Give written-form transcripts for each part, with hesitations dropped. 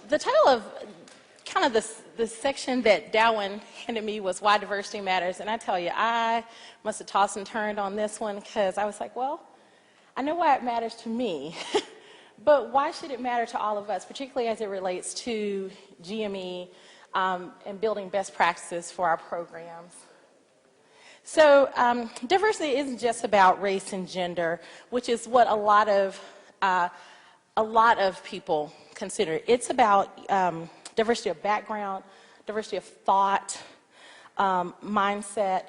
the title of kind of this section that Dowin handed me was Why Diversity Matters. And I tell you, I must have tossed and turned on this one because I was like, well, I know why it matters to me, but why should it matter to all of us, particularly as it relates to GME and building best practices for our programs? So diversity isn't just about race and gender, which is what a lot of people consider. It's about diversity of background, diversity of thought, mindset.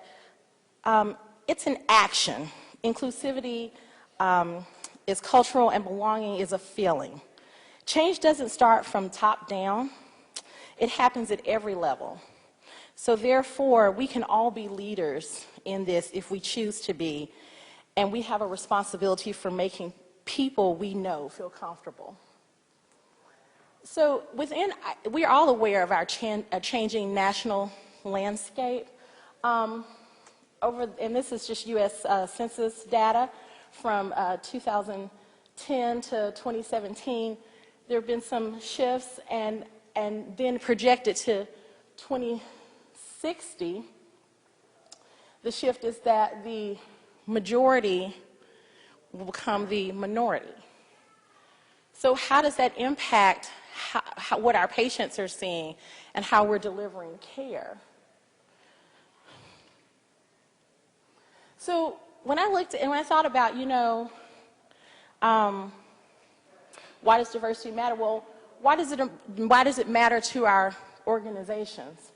It's an action. Inclusivity is cultural, and belonging is a feeling. Change doesn't start from top down. It happens at every level. So therefore, we can all be leaders in this if we choose to be, and we have a responsibility for making people we know feel comfortable. So we are all aware of our changing national landscape. And this is just U.S. Census data from 2010 to 2017. There have been some shifts, and then projected to 2060, the shift is that the majority will become the minority. So how does that impact what our patients are seeing and how we're delivering care? So when I looked and when I thought about, why does diversity matter? Well, why does it matter to our organizations?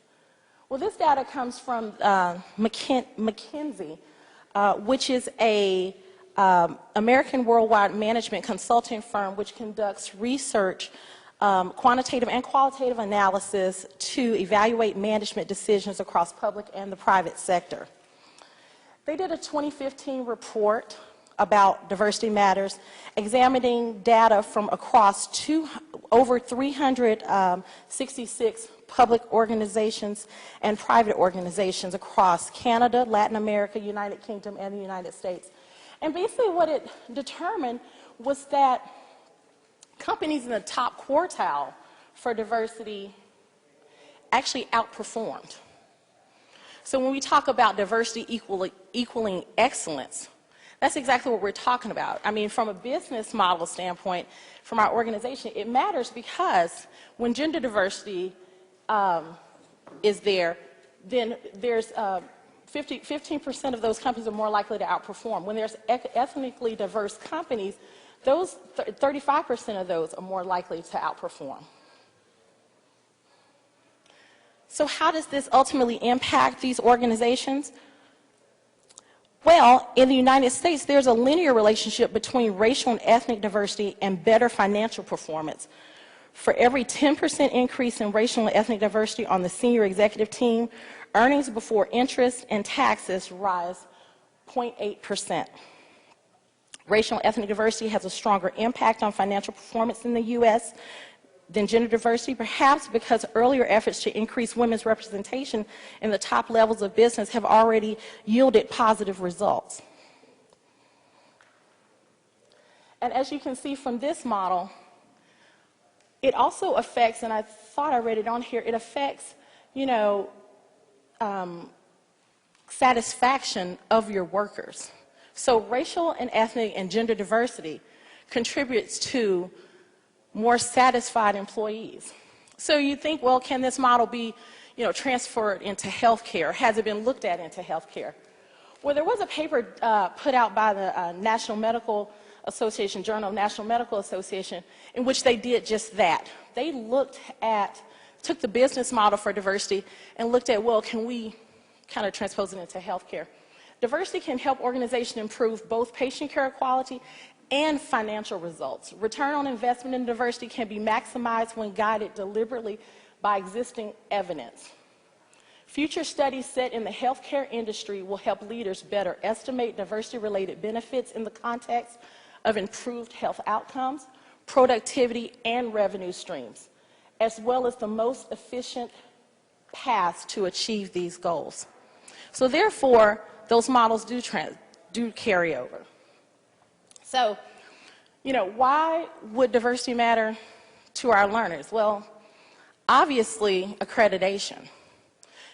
Well, this data comes from McKinsey, which is a American worldwide management consulting firm which conducts research, quantitative and qualitative analysis to evaluate management decisions across public and the private sector. They did a 2015 report about diversity matters, examining data from across over 366 public organizations and private organizations across Canada, Latin America, United Kingdom, and the United States. And basically what it determined was that companies in the top quartile for diversity actually outperformed. So when we talk about diversity equaling excellence, that's exactly what we're talking about. I mean, from a business model standpoint, from our organization, it matters because when gender diversity is there, then there's 15% of those companies are more likely to outperform. When there's ethnically diverse companies, those 35% of those are more likely to outperform. So how does this ultimately impact these organizations? Well, in the United States, there's a linear relationship between racial and ethnic diversity and better financial performance. For every 10% increase in racial and ethnic diversity on the senior executive team, earnings before interest and taxes rise 0.8%. Racial and ethnic diversity has a stronger impact on financial performance in the U.S. than gender diversity, perhaps because earlier efforts to increase women's representation in the top levels of business have already yielded positive results. And as you can see from this model, it also affects, and I thought I read it on here, it affects, satisfaction of your workers. So racial and ethnic and gender diversity contributes to more satisfied employees. So you think, well, can this model be, transferred into healthcare? Has it been looked at into healthcare? Well, there was a paper put out by the National Medical Association, Journal of National Medical Association, in which they did just that. They took the business model for diversity and looked at, well, can we kind of transpose it into healthcare? Diversity can help organizations improve both patient care quality and financial results. Return on investment in diversity can be maximized when guided deliberately by existing evidence. Future studies set in the healthcare industry will help leaders better estimate diversity-related benefits in the context of improved health outcomes, productivity, and revenue streams, as well as the most efficient paths to achieve these goals. So therefore, those models do carry over. So, why would diversity matter to our learners? Well, obviously, accreditation.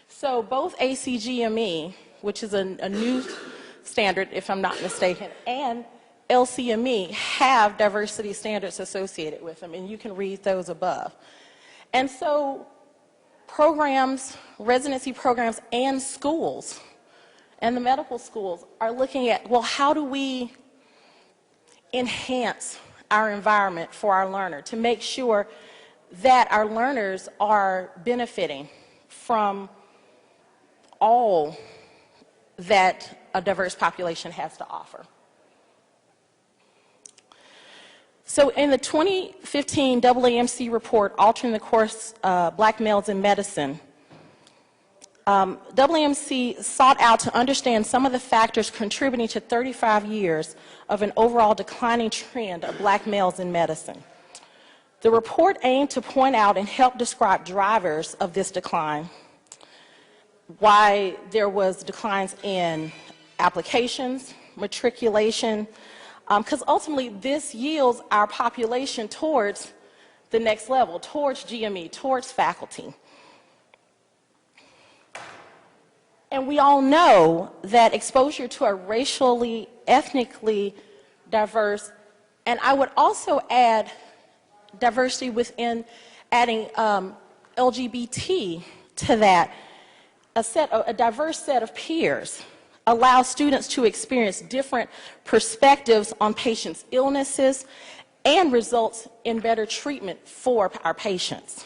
So both ACGME, which is a new standard, if I'm not mistaken, and LCME have diversity standards associated with them, and you can read those above. And so programs, residency programs, and schools, and the medical schools are looking at, well, how do we enhance our environment for our learner to make sure that our learners are benefiting from all that a diverse population has to offer. So in the 2015 AAMC report, Altering the Course, Black Males in Medicine, AAMC sought out to understand some of the factors contributing to 35 years of an overall declining trend of black males in medicine. The report aimed to point out and help describe drivers of this decline, why there was declines in applications, matriculation, because ultimately this yields our population towards the next level, towards GME, towards faculty. And we all know that exposure to a racially, ethnically diverse, and I would also add diversity within adding LGBT to that, a diverse set of peers allows students to experience different perspectives on patients' illnesses and results in better treatment for our patients.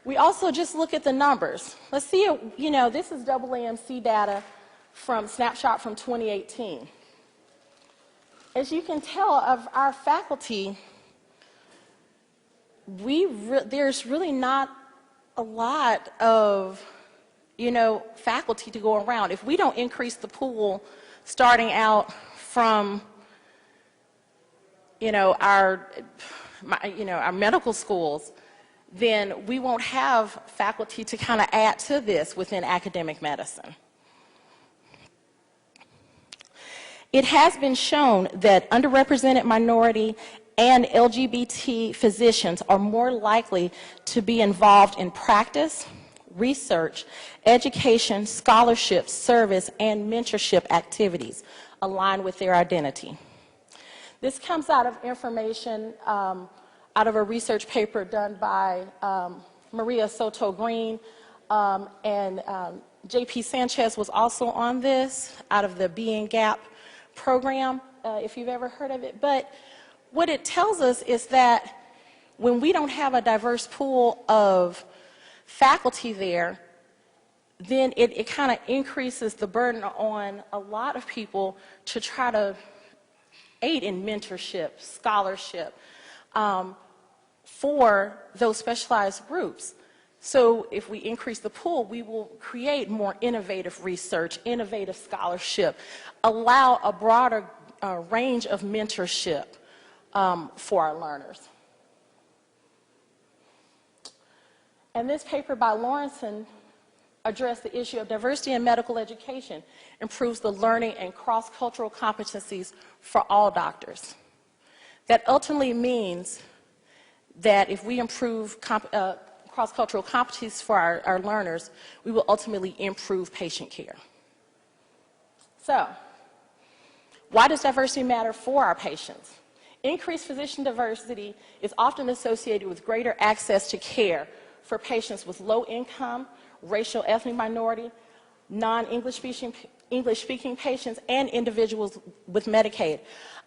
We also just look at the numbers. Let's see, this is AAMC data from snapshot from 2018. As you can tell of our faculty, there's really not a lot of, faculty to go around. If we don't increase the pool starting out from, our medical schools, then we won't have faculty to kind of add to this within academic medicine. It has been shown that underrepresented minority and LGBT physicians are more likely to be involved in practice, research, education, scholarship, service, and mentorship activities aligned with their identity. This comes out of information out of a research paper done by Maria Soto Green, and J.P. Sanchez was also on this out of the Being Gap program, if you've ever heard of it. But what it tells us is that when we don't have a diverse pool of faculty there, then it kind of increases the burden on a lot of people to try to aid in mentorship, scholarship, for those specialized groups. So if we increase the pool, we will create more innovative research, innovative scholarship, allow a broader range of mentorship for our learners. And this paper by Lawrenson addressed the issue of diversity in medical education, improves the learning and cross-cultural competencies for all doctors. That ultimately means that if we improve cross-cultural competencies for our learners, we will ultimately improve patient care. So, why does diversity matter for our patients? Increased physician diversity is often associated with greater access to care for patients with low income, racial, ethnic minority, non-English speaking patients, and individuals with Medicaid.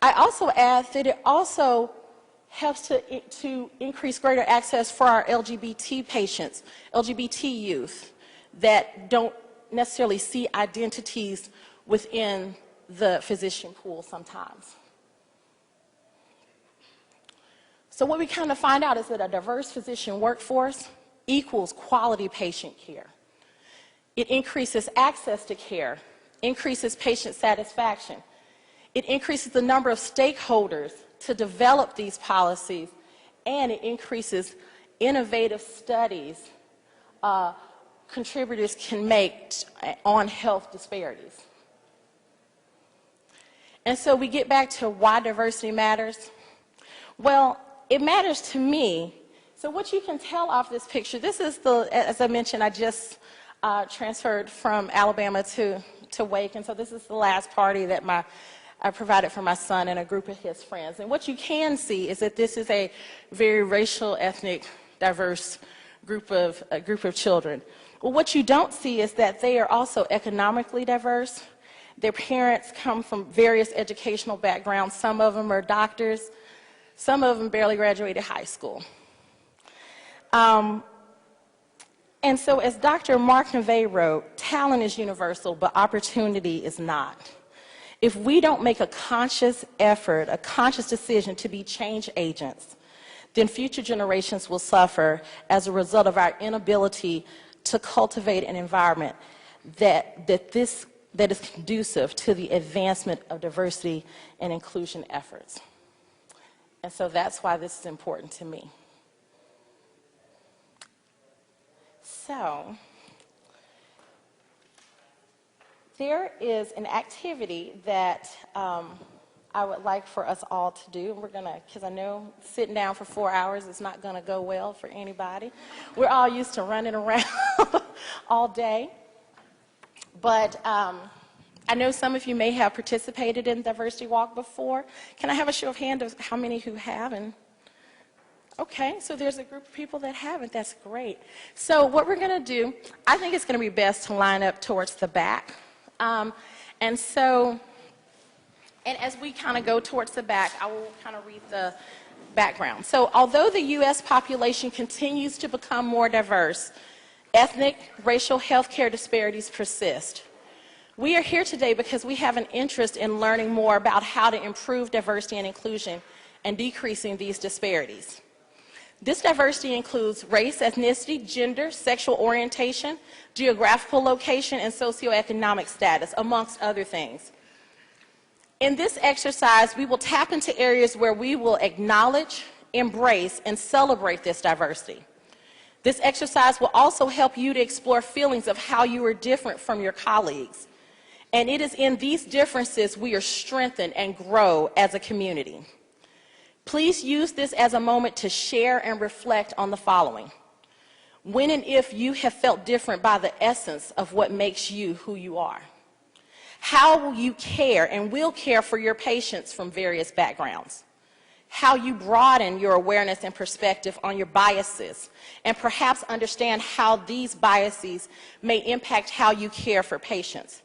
I also add that it also helps to increase greater access for our LGBT patients, LGBT youth that don't necessarily see identities within the physician pool sometimes. So what we kind of find out is that a diverse physician workforce equals quality patient care. It increases access to care, increases patient satisfaction. It increases the number of stakeholders to develop these policies, and it increases innovative studies contributors can make on health disparities. And so we get back to why diversity matters. Well, it matters to me. So what you can tell off this picture, this is the, as I mentioned, I just transferred from Alabama to Wake, and so this is the last party that I provided for my son and a group of his friends. And what you can see is that this is a very racial, ethnic, diverse group of children. Well, what you don't see is that they are also economically diverse. Their parents come from various educational backgrounds. Some of them are doctors. Some of them barely graduated high school. And so as Dr. Mark Neve wrote, talent is universal, but opportunity is not. If we don't make a conscious effort, a conscious decision to be change agents, then future generations will suffer as a result of our inability to cultivate an environment that is conducive to the advancement of diversity and inclusion efforts. And so that's why this is important to me. So, there is an activity that I would like for us all to do. We're going to, because I know sitting down for 4 hours is not going to go well for anybody. We're all used to running around all day. But I know some of you may have participated in Diversity Walk before. Can I have a show of hands of how many who have? And okay, so there's a group of people that haven't. That's great. So what we're going to do, I think it's going to be best to line up towards the back. And as we kind of go towards the back, I will kind of read the background. So although the U.S. population continues to become more diverse, ethnic, racial, healthcare disparities persist. We are here today because we have an interest in learning more about how to improve diversity and inclusion and decreasing these disparities. This diversity includes race, ethnicity, gender, sexual orientation, geographical location, and socioeconomic status, amongst other things. In this exercise, we will tap into areas where we will acknowledge, embrace, and celebrate this diversity. This exercise will also help you to explore feelings of how you are different from your colleagues. And it is in these differences we are strengthened and grow as a community. Please use this as a moment to share and reflect on the following. When and if you have felt different by the essence of what makes you who you are. How will you care and will care for your patients from various backgrounds? How you broaden your awareness and perspective on your biases, and perhaps understand how these biases may impact how you care for patients.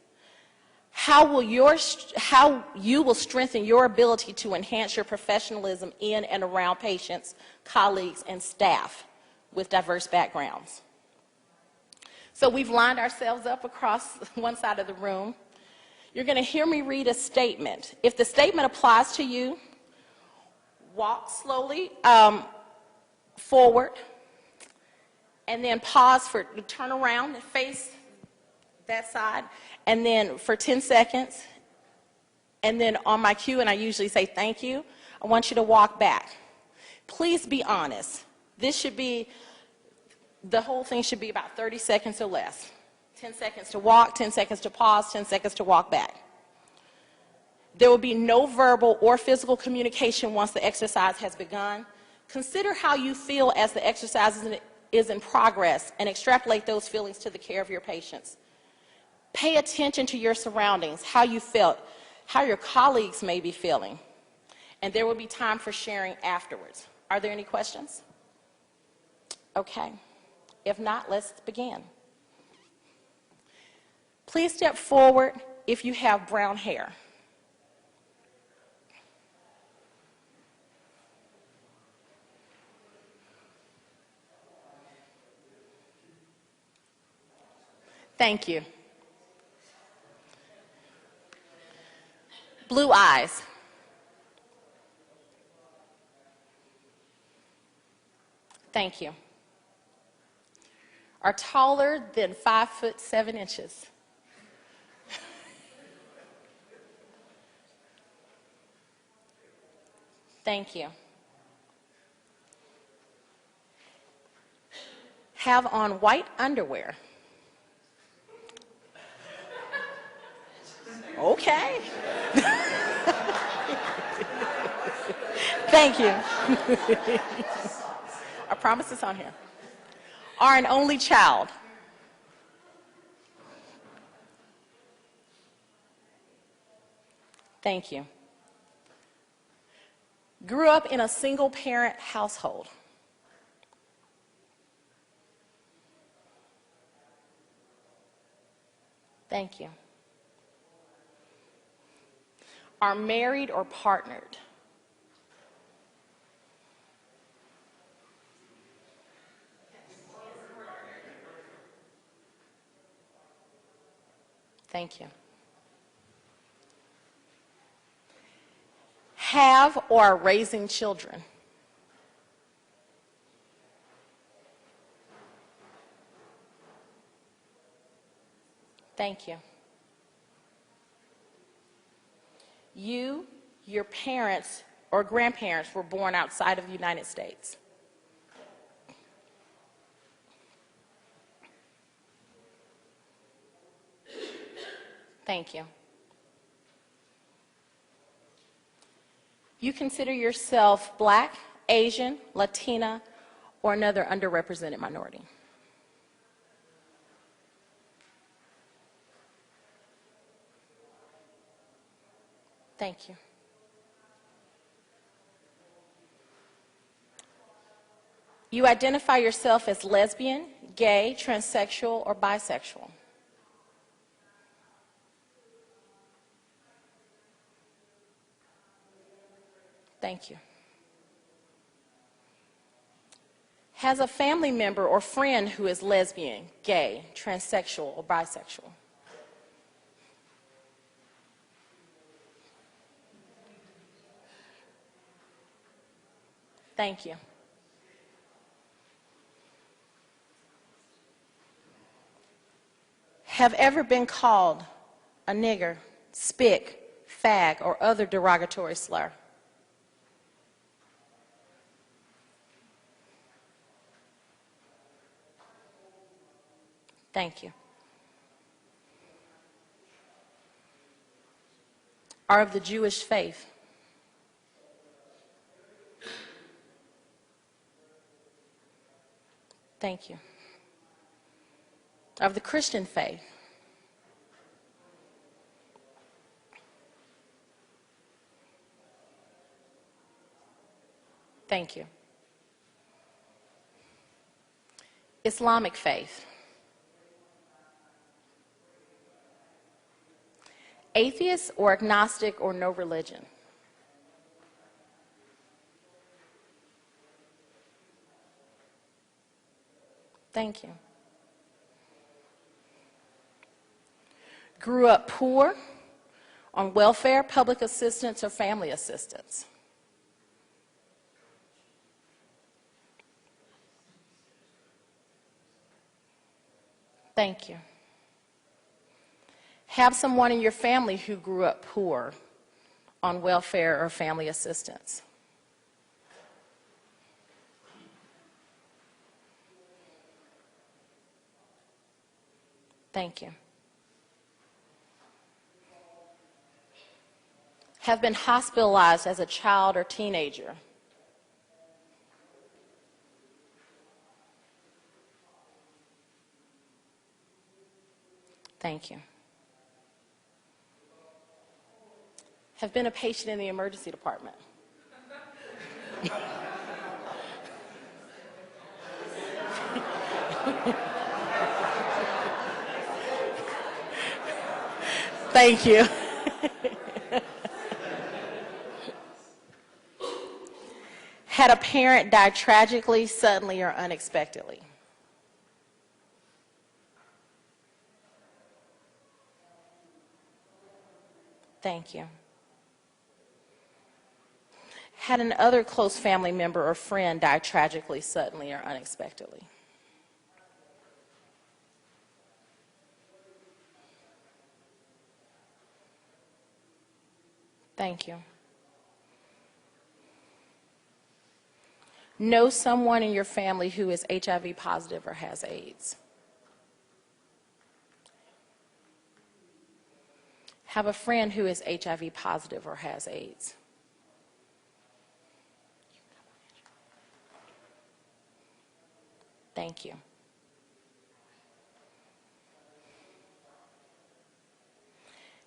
How you will strengthen your ability to enhance your professionalism in and around patients, colleagues, and staff with diverse backgrounds. So we've lined ourselves up across one side of the room. You're going to hear me read a statement. If the statement applies to you, walk slowly forward, and then pause for, turn around and face that side, and then for 10 seconds, and then on my cue, and I usually say thank you, I want you to walk back. Please be honest. This should be, the whole thing should be about 30 seconds or less. 10 seconds to walk, 10 seconds to pause, 10 seconds to walk back. There will be no verbal or physical communication once the exercise has begun. Consider how you feel as the exercise is in progress and extrapolate those feelings to the care of your patients. Pay attention to your surroundings, how you felt, how your colleagues may be feeling. And there will be time for sharing afterwards. Are there any questions? Okay. If not, let's begin. Please step forward if you have brown hair. Thank you. Blue eyes. Thank you. Are taller than 5'7". Thank you. Have on white underwear. Okay. Thank you. I promise it's on here. Are an only child. Thank you. Grew up in a single-parent household. Thank you. Are married or partnered. Thank you. Have or are raising children. Thank you. You, your parents, or grandparents were born outside of the United States. Thank you. You consider yourself Black, Asian, Latina, or another underrepresented minority. Thank you. You identify yourself as lesbian, gay, transsexual, or bisexual. Thank you. Has a family member or friend who is lesbian, gay, transsexual, or bisexual. Thank you. Have ever been called a nigger, spick, fag, or other derogatory slur? Thank you. Are of the Jewish faith. Thank you. Of the Christian faith. Thank you. Islamic faith. Atheist or agnostic or no religion. Thank you. Grew up poor, on welfare, public assistance, or family assistance. Thank you. Have someone in your family who grew up poor, on welfare or family assistance. Thank you. Have been hospitalized as a child or teenager. Thank you. Have been a patient in the emergency department. Thank you. Had a parent die tragically, suddenly, or unexpectedly. Thank you. Had an other close family member or friend die tragically, suddenly, or unexpectedly. Thank you. Know someone in your family who is HIV positive or has AIDS. Have a friend who is HIV positive or has AIDS. Thank you.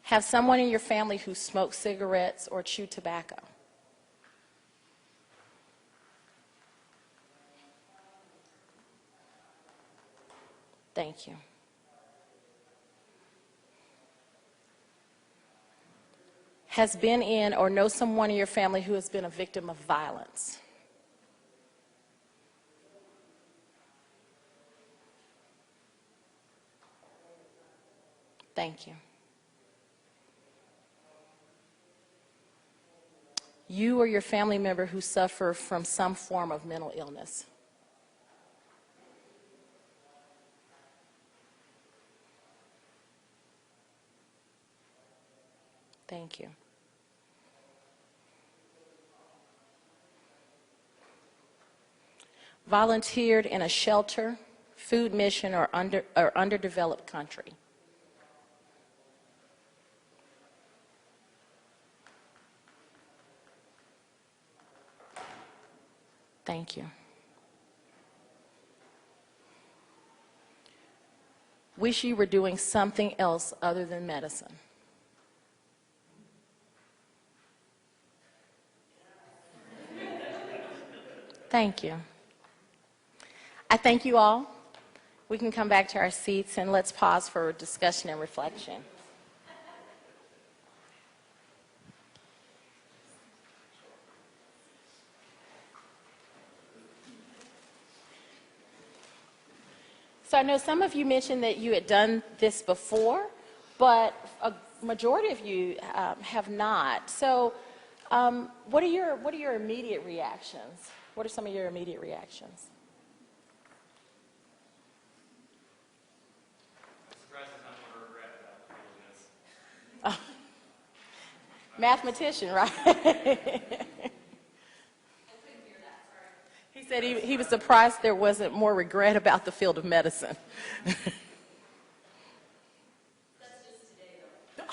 Have someone in your family who smokes cigarettes or chew tobacco? Thank you. Has been in or know someone in your family who has been a victim of violence? Thank you. You or your family member who suffer from some form of mental illness? Thank you. Volunteered in a shelter, food mission, or underdeveloped country? Thank you. Wish you were doing something else other than medicine? Thank you. I thank you all. We can come back to our seats and let's pause for discussion and reflection. So I know some of you mentioned that you had done this before, but a majority of you have not. So what are your immediate reactions? What are some of your immediate reactions? Oh. Mathematician, right? He said he was surprised there wasn't more regret about the field of medicine. That's just today, though.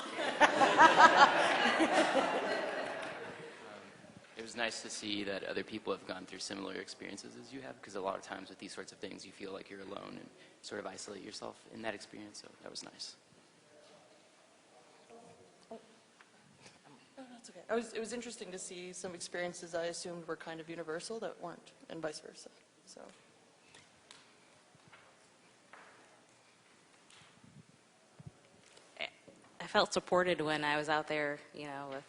It was nice to see that other people have gone through similar experiences as you have, because a lot of times with these sorts of things you feel like you're alone and sort of isolate yourself in that experience, so that was nice. That's okay. It was interesting to see some experiences I assumed were kind of universal that weren't, and vice versa. So. I felt supported when I was out there, you know, with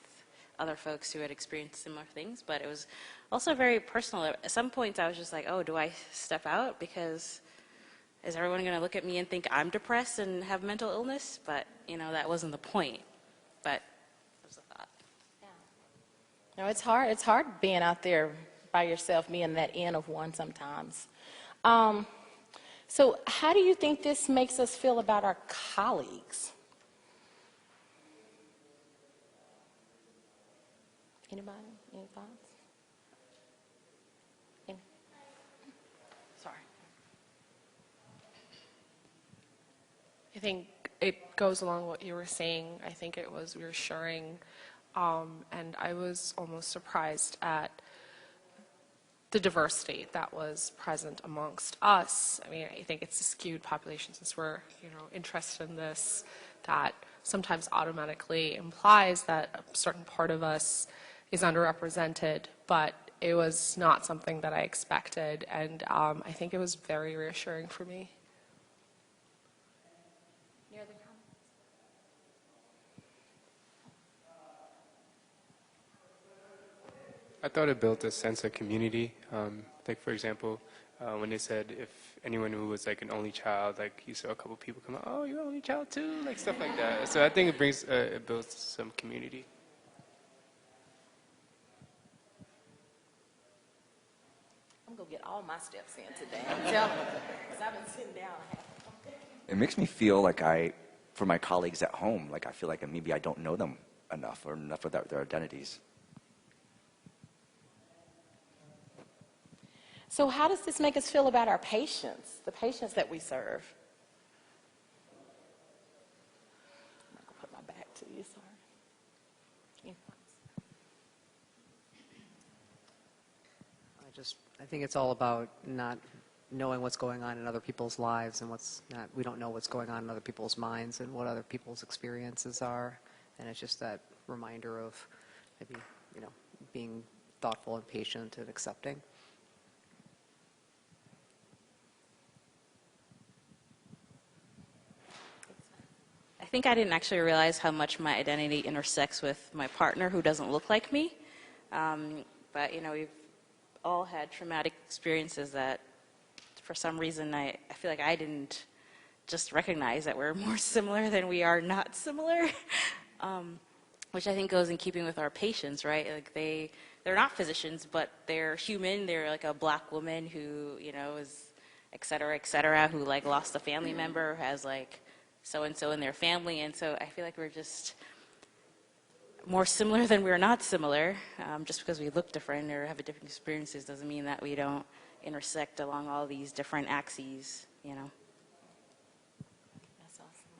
other folks who had experienced similar things, but it was also very personal. At some points I was just like, oh, do I step out? Because is everyone going to look at me and think I'm depressed and have mental illness? But, you know, that wasn't the point. But it was a thought. No, it's hard. It's hard being out there by yourself, being that end of one sometimes. So how do you think this makes us feel about our colleagues? Anybody? Any thoughts? Sorry. I think it goes along what you were saying. I think it was reassuring, and I was almost surprised at the diversity that was present amongst us. I mean, I think it's a skewed population since we're, you know, interested in this, that sometimes automatically implies that a certain part of us is underrepresented, but it was not something that I expected, and I think it was very reassuring for me. Any other comments? I thought it built a sense of community. Like, for example, when they said if anyone who was like an only child, like you saw a couple people come out, oh, you're an only child too, like stuff like that. So I think it builds some community. I'm going to get all my steps in today. I'm telling you, because I've been sitting down. It makes me feel like for my colleagues at home, like I feel like maybe I don't know them enough or enough of their identities. So how does this make us feel about our patients, the patients that we serve? I'm not going to put my back to you, sorry. Any thoughts? I think it's all about not knowing what's going on in other people's lives and what's not. We don't know what's going on in other people's minds and what other people's experiences are. And it's just that reminder of maybe, being thoughtful and patient and accepting. I think I didn't actually realize how much my identity intersects with my partner who doesn't look like me. But, we've all had traumatic experiences that, for some reason, I feel like I didn't just recognize that we're more similar than we are not similar, which I think goes in keeping with our patients, right? Like they're not physicians, but they're human. They're like a black woman who, is et cetera, who like lost a family member, who has like so-and-so in their family. And so I feel like we're just more similar than we're not similar. Just because we look different or have different experiences doesn't mean that we don't intersect along all these different axes, That's awesome.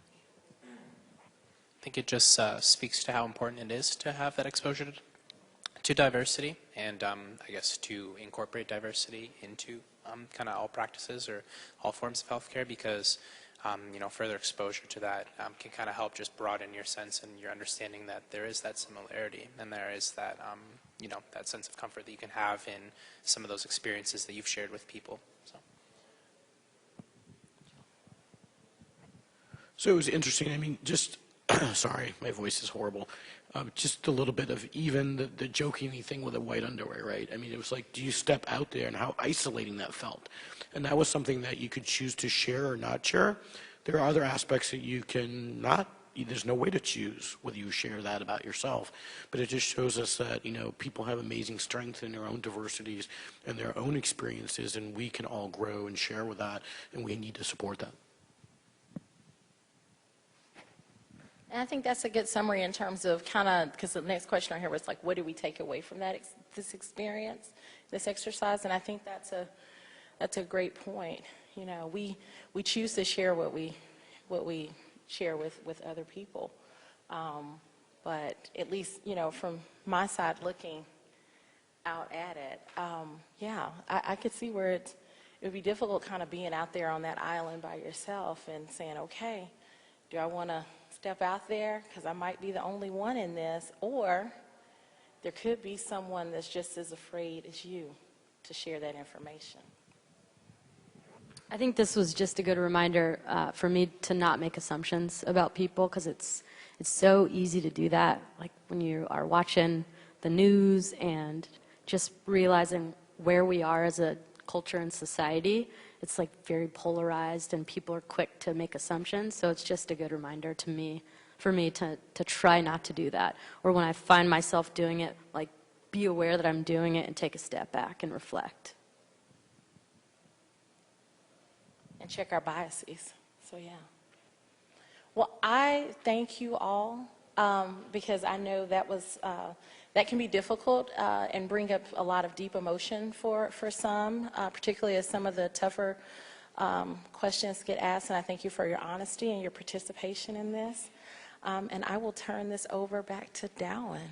I think it just speaks to how important it is to have that exposure to diversity and I guess to incorporate diversity into kind of all practices or all forms of healthcare because further exposure to that can kind of help just broaden your sense and your understanding that there is that similarity and there is that, that sense of comfort that you can have in some of those experiences that you've shared with people. So it was interesting. I mean, just, sorry, my voice is horrible. Just a little bit of even the joking thing with the white underwear, right? I mean, it was like, do you step out there and how isolating that felt? And that was something that you could choose to share or not share. There are other aspects that you can not, there's no way to choose whether you share that about yourself. But it just shows us that, people have amazing strength in their own diversities and their own experiences, and we can all grow and share with that, and we need to support that. And I think that's a good summary in terms of because the next question I hear was like, what do we take away from this experience, this exercise? And I think that's a great point. We choose to share what we share with other people. But at least, from my side looking out at it, I could see where it would be difficult kind of being out there on that island by yourself and saying, okay, do I want to step out there because I might be the only one in this, or there could be someone that's just as afraid as you to share that information. I think this was just a good reminder for me to not make assumptions about people because it's so easy to do that, like when you are watching the news and just realizing where we are as a culture and society. It's like very polarized and people are quick to make assumptions. So it's just a good reminder for me to try not to do that. Or when I find myself doing it, like be aware that I'm doing it and take a step back and reflect. And check our biases. So yeah. Well, I thank you all because I know that can be difficult and bring up a lot of deep emotion for some, particularly as some of the tougher questions get asked. And I thank you for your honesty and your participation in this. And I will turn this over back to Dowin.